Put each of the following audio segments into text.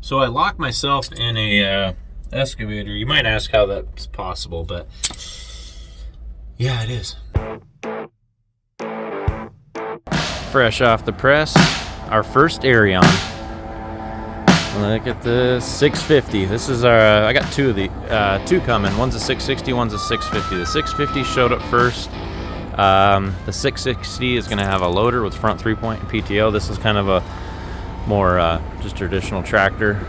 So I locked myself in a excavator. You might ask how that's possible, but yeah, it is. Fresh off the press, our first Arion. Look at the 650. This is our, I got two of the, two coming. One's a 660, one's a 650. The 650 showed up first. The 660 is gonna have a loader with front 3-point and PTO. This is kind of a more just traditional tractor.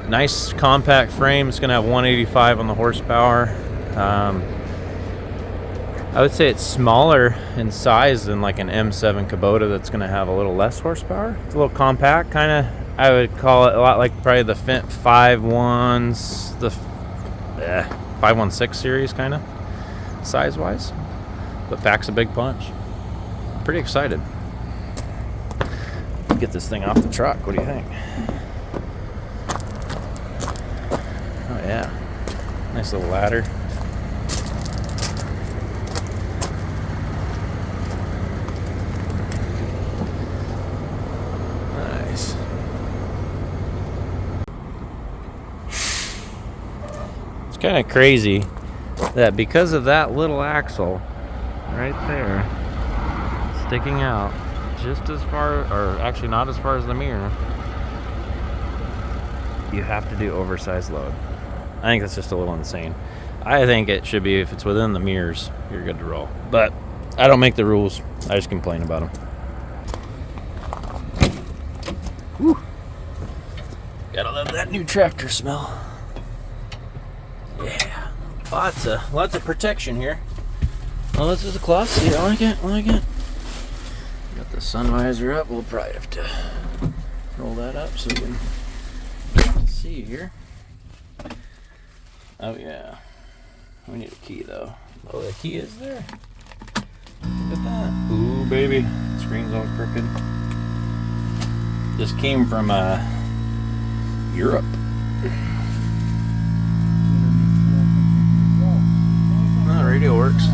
Nice compact frame. It's gonna have 185 on the horsepower. I would say it's smaller in size than like an M7 Kubota that's gonna have a little less horsepower. It's a little compact, kind of. I would call it a lot like probably the Fendt 5.1s, the 516 series, kind of size-wise, but packs a big punch. Pretty excited. Get this thing off the truck. What do you think? Oh yeah, nice little ladder. Nice. It's kind of crazy that because of that little axle right there sticking out just as far, or actually not as far as the mirror, you have to do oversized load. I think that's just a little insane. I think it should be, if it's within the mirrors, you're good to roll. But I don't make the rules. I just complain about them. Woo. Gotta love that new tractor smell. Yeah. Lots of protection here. Oh, this is a CLAAS. Yeah, I like it. I like it. Got the sun visor up. We'll probably have to roll that up so we can see here. Oh yeah. We need a key though. Oh, the key is there. Look at that. Ooh, baby. Screen's all crooked. This came from Europe. Oh, radio works.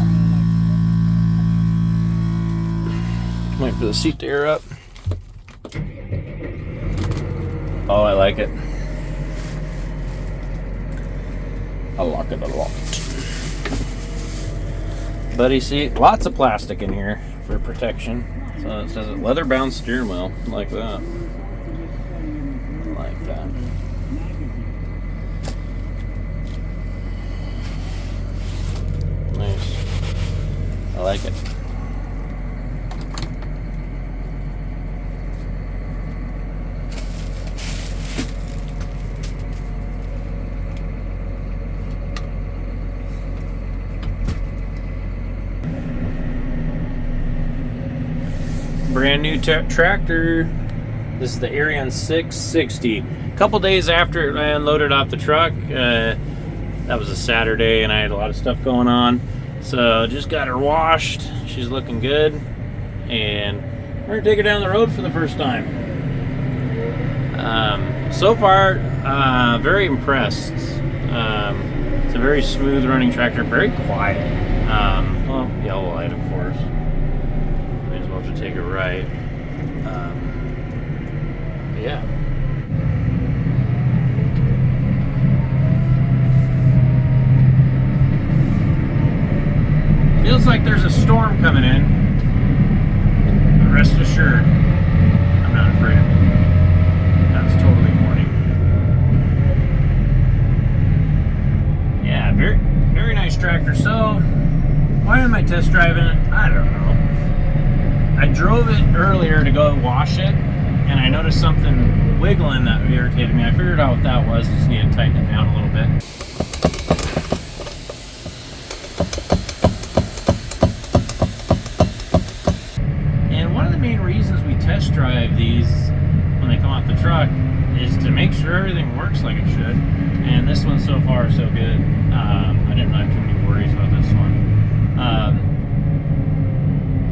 Wait for the seat to air up. Oh, I like it. I like it a lot. Buddy seat, lots of plastic in here for protection. So it says leather bound steering wheel, like that. Like that. Nice. I like it. Brand new tractor. This is the Arion 660. A couple days after I unloaded off the truck, that was a Saturday and I had a lot of stuff going on. So just got her washed. She's looking good. And we're gonna take her down the road for the first time. So far, very impressed. It's a very smooth running tractor, very quiet. Well, yellow light of course. May as well just take it right. Yeah. Feels like there's a storm coming in. But rest assured, I'm not afraid. That's totally corny. Yeah, very, very nice tractor. So, why am I test driving it? I don't know. I drove it earlier to go wash it, and I noticed something wiggling that irritated me. I figured out what that was. Just need to tighten it down a little bit. And one of the main reasons we test drive these when they come off the truck is to make sure everything works like it should. And this one so far so good. I didn't have too many worries about this one.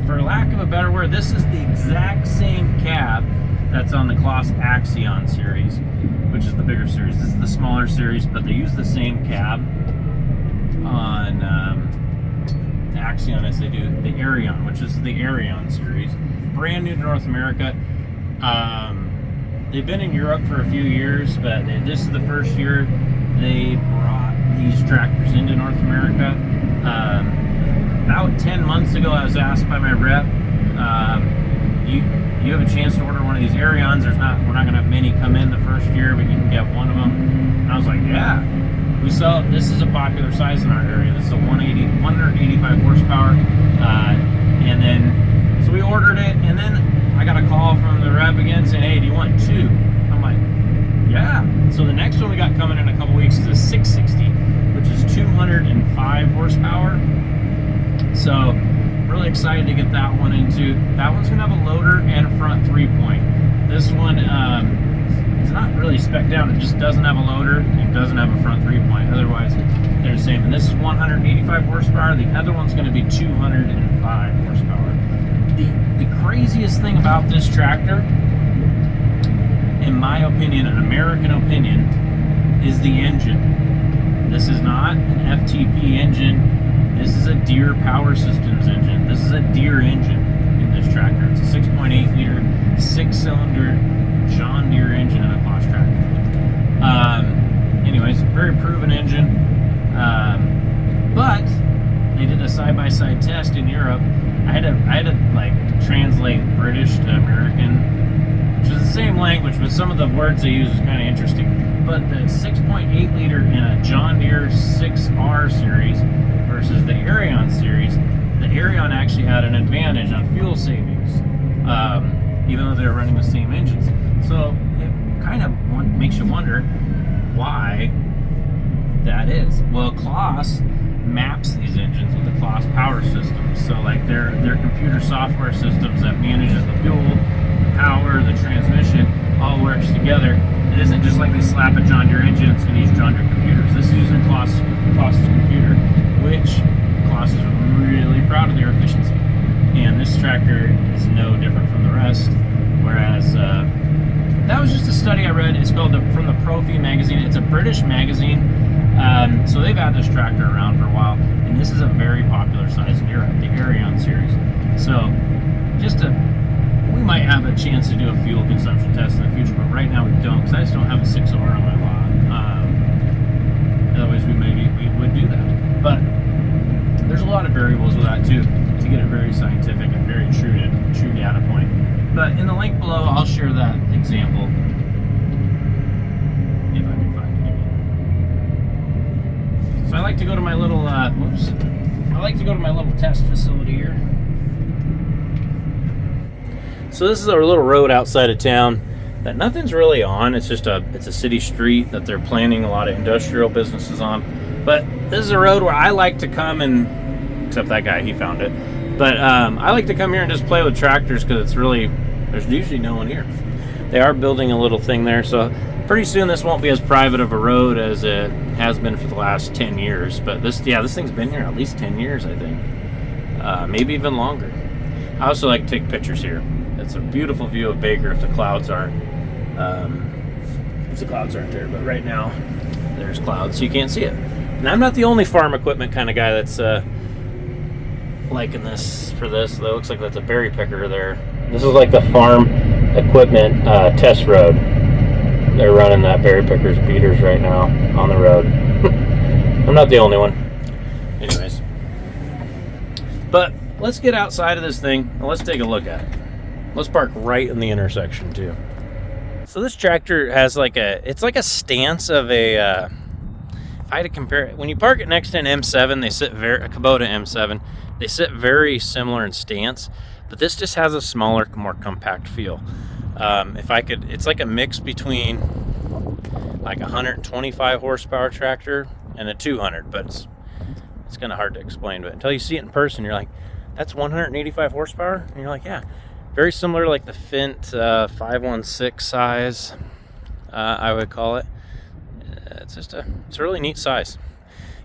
For lack of a better word, this is the exact same cab that's on the CLAAS Arion series, which is the bigger series. This is the smaller series, but they use the same cab on Arion as they do the Arion, which is the Arion series. Brand new to North America. they've been in Europe for a few years, but this is the first year they brought these tractors into North America. About 10 months ago, I was asked by my rep, you have a chance to order one of these Arions. We're not going to have many come in the first year, but you can get one of them. And I was like, yeah. We sell, this is a popular size in our area. This is a 185 horsepower. And then, so we ordered it, and then I got a call from the rep again saying, hey, do you want two? I'm like, yeah. So the next one we got coming in a couple weeks is a 660, which is 205 horsepower. So really excited to get that one into. That one's gonna have a loader and a front 3-point. This one is not really spec'd out. It just doesn't have a loader and doesn't have a front 3-point. Otherwise, they're the same. And this is 185 horsepower. The other one's gonna be 205 horsepower. The craziest thing about this tractor, in my opinion, an American opinion, is the engine. This is not an FTP engine. This is a Deere Power Systems engine. This is a Deere engine in this tractor. It's a 6.8 liter, 6-cylinder John Deere engine in a CLAAS tractor. Anyways, very proven engine. But they did a side-by-side test in Europe. I had to like translate British to American, which is the same language, but some of the words they use is kind of interesting. But the 6.8 liter in a John Deere 6R series versus the Arion series, the Arion actually had an advantage on fuel savings, even though they were running the same engines. So it kind of makes you wonder why that is. Well, CLAAS maps these engines with the CLAAS power systems. So like their computer software systems that manages the fuel, the power, the transmission, all works together. It isn't just like they slap a John Deere engine, it's going to use John Deere computers. This is using CLAAS's computer, which CLAAS is really proud of their efficiency. And this tractor is no different from the rest. Whereas that was just a study I read. It's called from the Profi magazine. It's a British magazine. So they've had this tractor around for a while, and this is a very popular size in Europe, the Arion series. So we might have a chance to do a fuel consumption test in the future, but right now we don't, because I just don't have a 6R on my lot. Otherwise we would do that. But there's a lot of variables with that too, to get a very scientific and very true data point. But in the link below, I'll share that example if I can find it again. So I like to go to my little I like to go to my little test facility here. So this is our little road outside of town that nothing's really on. It's just it's a city street that they're planning a lot of industrial businesses on. But this is a road where I like to come and, except that guy, he found it. But I like to come here and just play with tractors because it's really, there's usually no one here. They are building a little thing there, so pretty soon this won't be as private of a road as it has been for the last 10 years. But this thing's been here at least 10 years, I think. Maybe even longer. I also like to take pictures here. It's a beautiful view of Baker if the clouds aren't there, but right now there's clouds, so you can't see it. And I'm not the only farm equipment kind of guy that's liking this for this. That looks like that's a berry picker there. This is like the farm equipment test road. They're running that berry picker's beaters right now on the road. I'm not the only one. Anyways, but let's get outside of this thing and let's take a look at it. Let's park right in the intersection too. So this tractor has it's like a stance of a, if I had to compare it, when you park it next to an M7, a Kubota M7, they sit very similar in stance, but this just has a smaller, more compact feel. It's like a mix between like a 125 horsepower tractor and a 200, but it's kind of hard to explain, but until you see it in person, you're like, that's 185 horsepower? And you're like, yeah. Very similar, like the Fint 516 size, I would call it. It's a really neat size.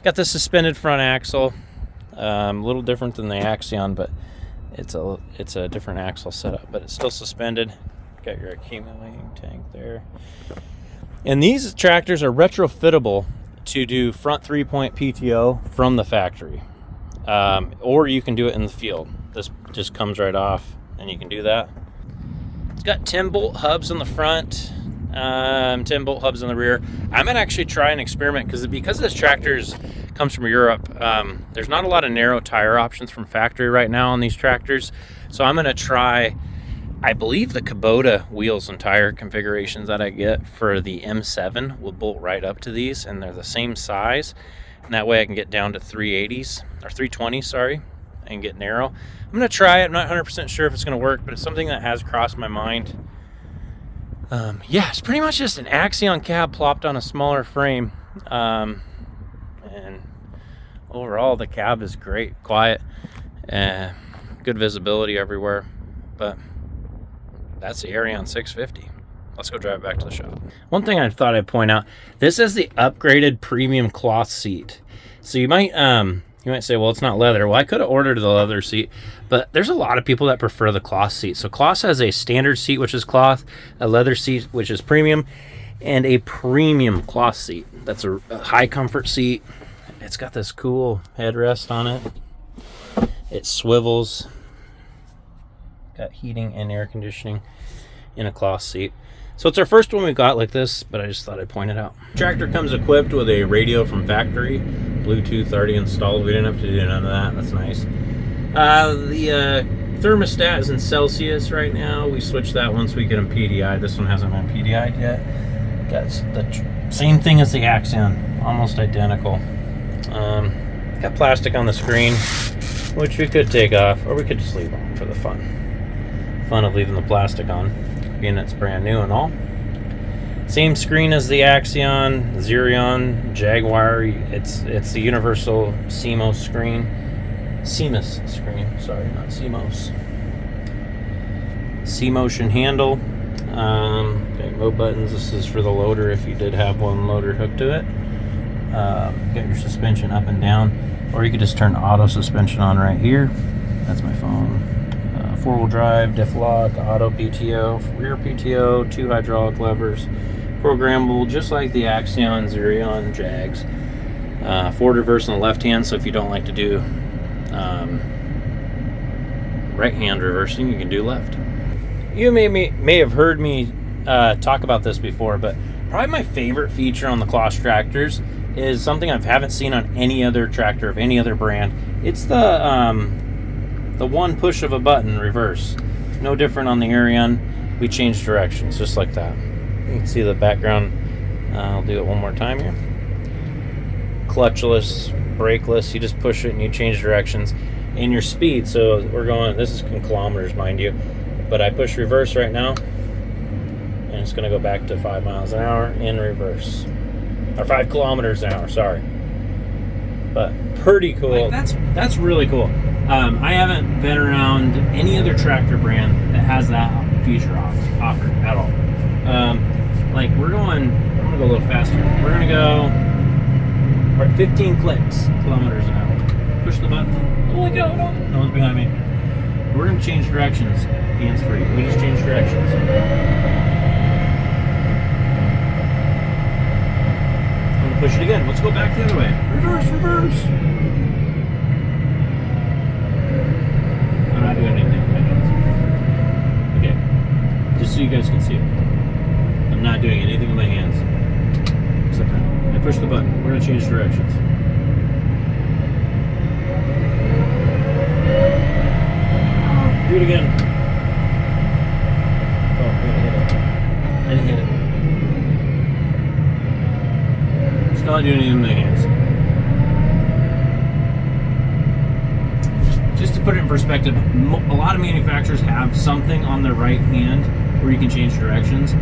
Got the suspended front axle, a little different than the Axion, but it's a different axle setup, but it's still suspended. Got your accumulating tank there. And these tractors are retrofittable to do front 3-point PTO from the factory, or you can do it in the field. This just comes right off and you can do that. It's got 10-bolt hubs on the front, 10-bolt hubs on the rear. I'm gonna actually try and experiment because this tractor comes from Europe. There's not a lot of narrow tire options from factory right now on these tractors, so I'm gonna try, I believe the Kubota wheels and tire configurations that I get for the M7 will bolt right up to these, and they're the same size, and that way I can get down to 380s or 320s, sorry, and get narrow. I'm gonna try it. I'm not 100% sure if it's gonna work, but it's something that has crossed my mind. Yeah, it's pretty much just an Axion cab plopped on a smaller frame, and overall the cab is great, quiet, good visibility everywhere. But that's the Arion 650. Let's go drive it back to the shop. One thing I thought I'd point out, this is the upgraded premium cloth seat. So you might say, well, it's not leather. Well, I could have ordered the leather seat, but there's a lot of people that prefer the cloth seat. So CLAAS has a standard seat, which is cloth, a leather seat, which is premium, and a premium cloth seat. That's a high comfort seat. It's got this cool headrest on it. It swivels. Got heating and air conditioning in a cloth seat. So it's our first one we got like this, but I just thought I'd point it out. Tractor comes equipped with a radio from factory, Bluetooth already installed. We didn't have to do none of that. That's nice. The thermostat is in Celsius right now. We switched that once we get them PDI. This one hasn't been PDI'd yet. That's the same thing as the Axion, almost identical. Got plastic on the screen, which we could take off, or we could just leave on for the fun of leaving the plastic on, being it's brand new and all. Same screen as the Axion, Arion, Jaguar. It's the universal CMOS screen. CMOS screen, sorry, not CMOS. C-motion handle. Okay, no buttons. This is for the loader if you did have one loader hooked to it. Get your suspension up and down, or you could just turn auto suspension on right here. That's my phone. Four-wheel drive, diff lock, auto PTO, rear PTO, 2 hydraulic levers, programmable just like the Axion, Arion, Jags. Forward reverse on the left hand, so if you don't like to do right hand reversing, you can do left. You may have heard me talk about this before, but probably my favorite feature on the CLAAS tractors is something I haven't seen on any other tractor of any other brand. It's the one push of a button reverse. No different on the Arion. We change directions just like that. You can see the background. I'll do it one more time here. Clutchless, brakeless. You just push it and you change directions and your speed. So we're going, this is in kilometers, mind you, but I push reverse right now and it's going to go back to 5 miles an hour in reverse, or 5 kilometers an hour, sorry. But pretty cool. Like, that's really cool. I haven't been around any other tractor brand that has that feature offered at all. Like I'm gonna go a little faster. We're gonna go, we're at 15 kilometers an hour. Push the button. Holy cow, no one's behind me. We're gonna change directions, hands free. We just change directions. I'm gonna push it again. Let's go back the other way. Reverse. I'm not doing anything with my hands. Okay, just so you guys can see it. I'm not doing anything with my hands. Except that. I push the button. We're going to change directions. Do it again. Oh, I'm going to hit it. I didn't hit it. Just not doing anything with my hands. Just to put it in perspective, a lot of manufacturers have something on their right hand where you can change directions,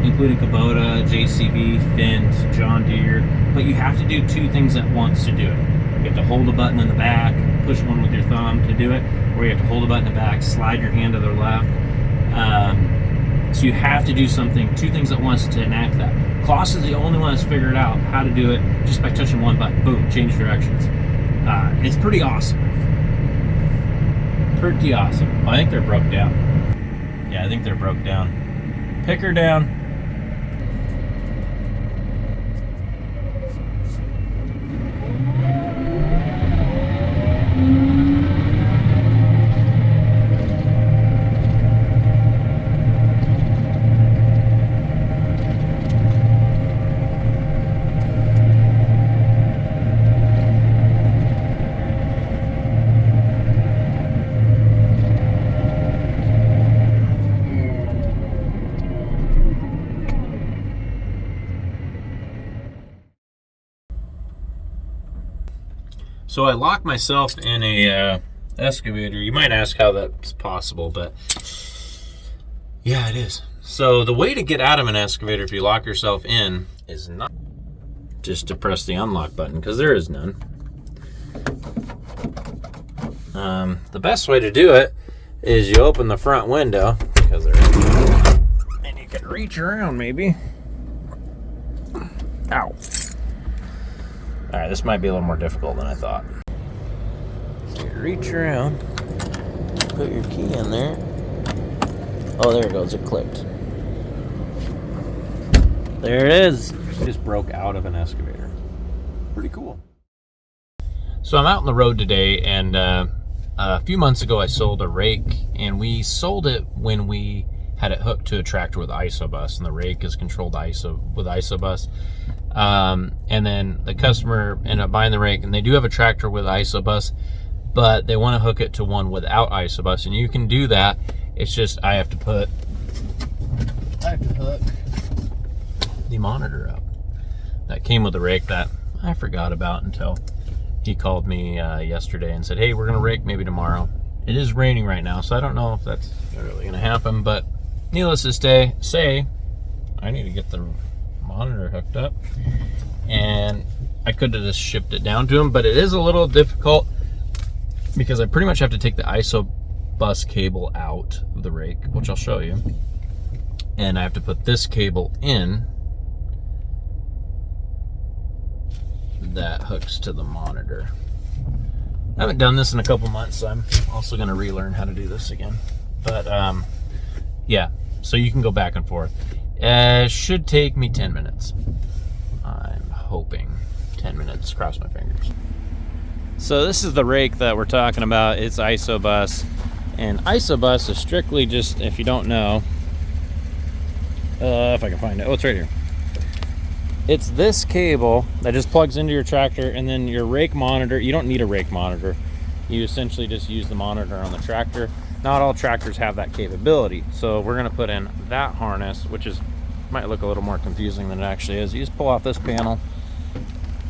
including Kubota, JCB, Fendt, John Deere, but you have to do 2 things at once to do it. You have to hold a button in the back, push one with your thumb to do it, or you have to hold a button in the back, slide your hand to the left. So you have to do 2 things at once to enact that. CLAAS is the only one that's figured out how to do it just by touching one button. Boom, change directions. It's pretty awesome. Pretty awesome. I think they're broke down. Yeah, I think they're broke down. Pick her down. So I locked myself in a excavator. You might ask how that's possible, but yeah, it is. So the way to get out of an excavator if you lock yourself in is not just to press the unlock button, because there is none. The best way to do it is you open the front window, because there is, and you can reach around maybe. Ow. All right, this might be a little more difficult than I thought. So you reach around, put your key in there. Oh, there it goes, it clicked. There it is. It just broke out of an excavator. Pretty cool. So I'm out on the road today, and a few months ago I sold a rake, and we sold it when we had it hooked to a tractor with Isobus, and the rake is controlled with Isobus. And then the customer ended up buying the rake, and they do have a tractor with Isobus, but they want to hook it to one without Isobus, and you can do that. It's just I have to hook the monitor up that came with the rake that I forgot about until he called me yesterday and said, hey, we're gonna rake maybe tomorrow. It is raining right now, so I don't know if that's really gonna happen, but needless to say I need to get the monitor hooked up, and I could have just shipped it down to him, but it is a little difficult because I pretty much have to take the Isobus cable out of the rake, which I'll show you, and I have to put this cable in that hooks to the monitor. I haven't done this in a couple months, so I'm also going to relearn how to do this again. But yeah, so you can go back and forth. Should take me 10 minutes. I'm hoping 10 minutes, cross my fingers. So this is the rake that we're talking about. It's Isobus, and Isobus is strictly just, if you don't know, if I can find it, oh, it's right here. It's this cable that just plugs into your tractor, and then your rake monitor, you don't need a rake monitor. You essentially just use the monitor on the tractor. Not all tractors have that capability. So we're gonna put in that harness, which might look a little more confusing than it actually is. You just pull off this panel,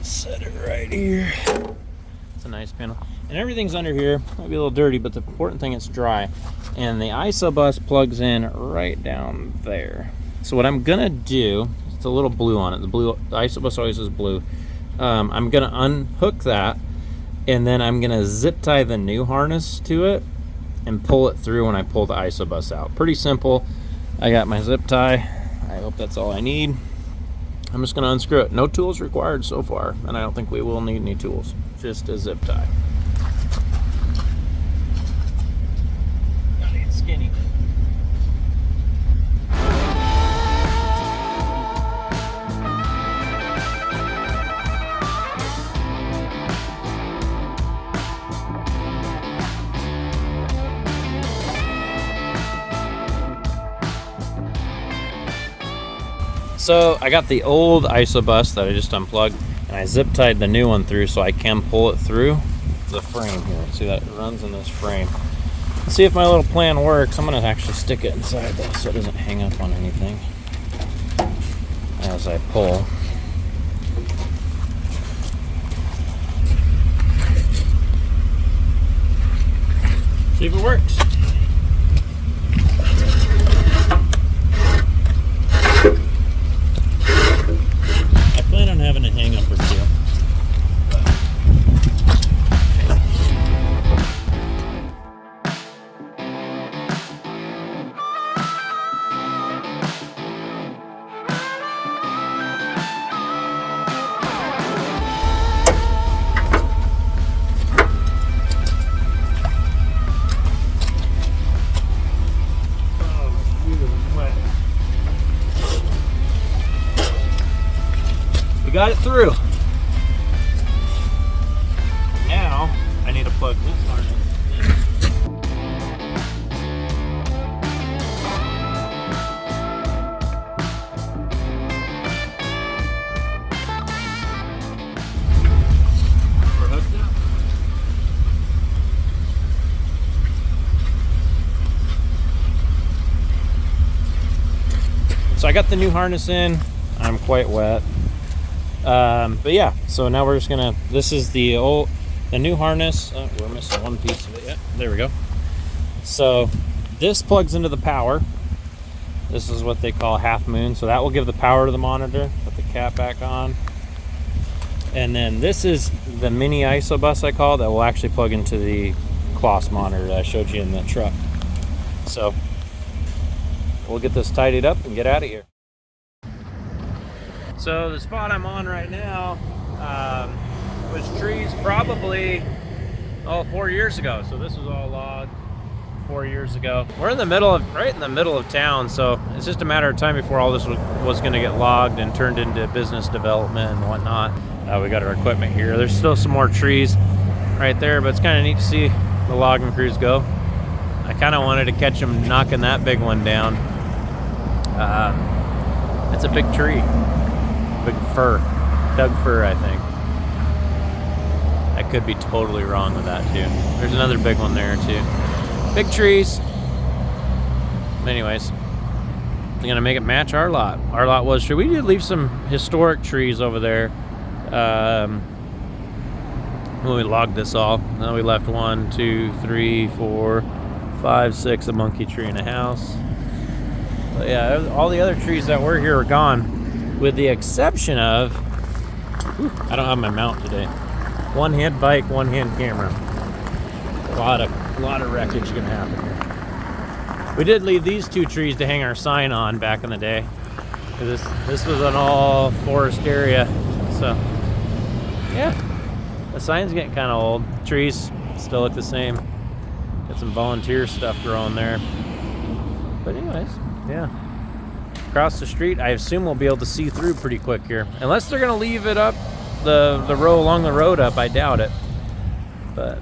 set it right here. It's a nice panel. And everything's under here. Might be a little dirty, but the important thing is dry. And the Isobus plugs in right down there. So what I'm gonna do, it's a little blue on it. The Isobus always is blue. I'm gonna unhook that, and then I'm gonna zip tie the new harness to it and pull it through when I pull the Isobus out. Pretty simple. I got my zip tie. I hope that's all I need. I'm just gonna unscrew it. No tools required so far, and I don't think we will need any tools. Just a zip tie. Gotta get skinny. So I got the old Isobus that I just unplugged, and I zip tied the new one through so I can pull it through the frame here. See that it runs in this frame. Let's see if my little plan works. I'm gonna actually stick it inside though so it doesn't hang up on anything as I pull. See if it works. I plan on having a hang up or two. Got it through. Now I need to plug this harness in. We're hooked up. So I got the new harness in. I'm quite wet. But yeah, so now we're just gonna, this is the old, The new harness, oh, we're missing one piece of it. Yep, there we go. So this plugs into the power. This is what they call half moon. So that will give the power to the monitor. Put the cap back on. And then this is the mini Isobus, I call it, that will actually plug into the CLAAS monitor that I showed you in the truck. So we'll get this tidied up and get out of here. So the spot I'm on right now was trees probably 4 years ago. So this was all logged 4 years ago. We're in the middle of, right in the middle of town, so it's just a matter of time before all this was going to get logged and turned into business development and whatnot. We got our equipment here. There's still some more trees right there, but it's kind of neat to see the logging crews go. I kind of wanted to catch them knocking that big one down. It's a big tree, big fir, Doug fir, I think. I could be totally wrong with that too. There's another big one there too. Big trees. Anyways, I'm gonna make it match our lot. Our lot was true. We did leave some historic trees over there when we logged this all. Then we left 1, 2, 3, 4, 5, 6, a monkey tree and a house. But yeah, all the other trees that were here are gone, with the exception of, I don't have my mount today. One-hand bike, one-hand camera. A lot of wreckage gonna happen here. We did leave these 2 trees to hang our sign on back in the day. This was an all forest area, so yeah. The sign's getting kind of old. Trees still look the same. Got some volunteer stuff growing there. But anyways, yeah. Across the street, I assume we'll be able to see through pretty quick here. Unless they're gonna leave it up, the row along the road up, I doubt it. But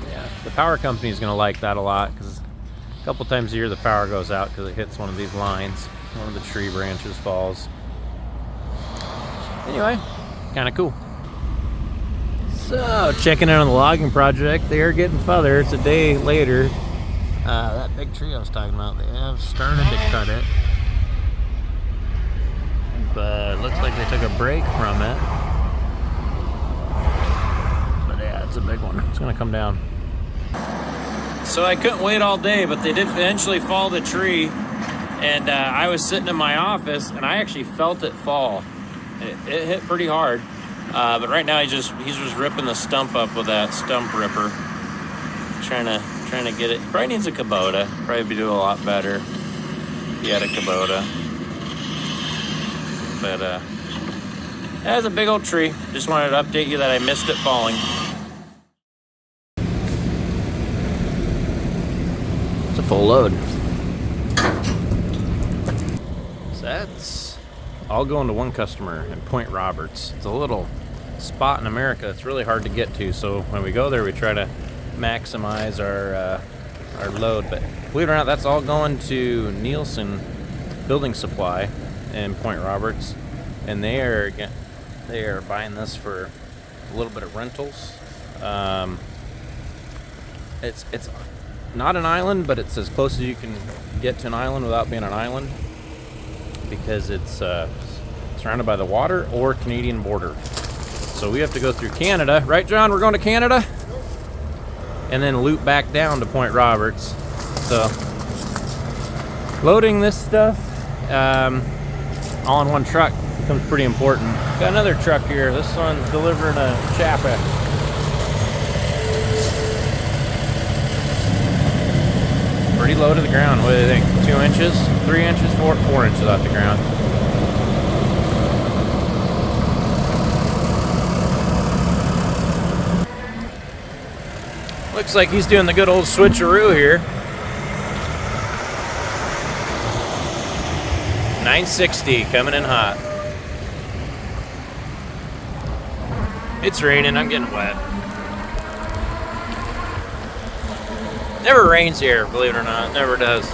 yeah, the power company is gonna like that a lot, because a couple times a year the power goes out because it hits one of these lines. One of the tree branches falls. Anyway, kind of cool. So, checking in on the logging project. They are getting further. It's a day later. That big tree I was talking about, they have started to cut it. But it looks like they took a break from it. But yeah, it's a big one. It's gonna come down. So I couldn't wait all day, but they did eventually fall the tree. And I was sitting in my office, and I actually felt it fall. It hit pretty hard. But right now he's just ripping the stump up with that stump ripper. Trying to get it. Probably needs a Kubota. Probably be doing a lot better if he had a Kubota. But that's a big old tree. Just wanted to update you that I missed it falling. It's a full load. So that's all going to one customer in Point Roberts. It's a little spot in America. It's really hard to get to. So when we go there, we try to maximize our load. But believe it or not, that's all going to Nielsen Building Supply in Point Roberts, and they are buying this for a little bit of rentals. It's not an island, but it's as close as you can get to an island without being an island, because it's surrounded by the water or Canadian border. So we have to go through Canada, right, John? We're going to Canada, and then loop back down to Point Roberts. So loading this stuff all in one truck becomes pretty important. Got another truck here. This one's delivering a Chappa. Pretty low to the ground. What do you think? 2 inches, 3 inches, 4 inches off the ground. Looks like he's doing the good old switcheroo here. 960 coming in hot. It's raining, I'm getting wet. Never rains here, believe it or not, never does.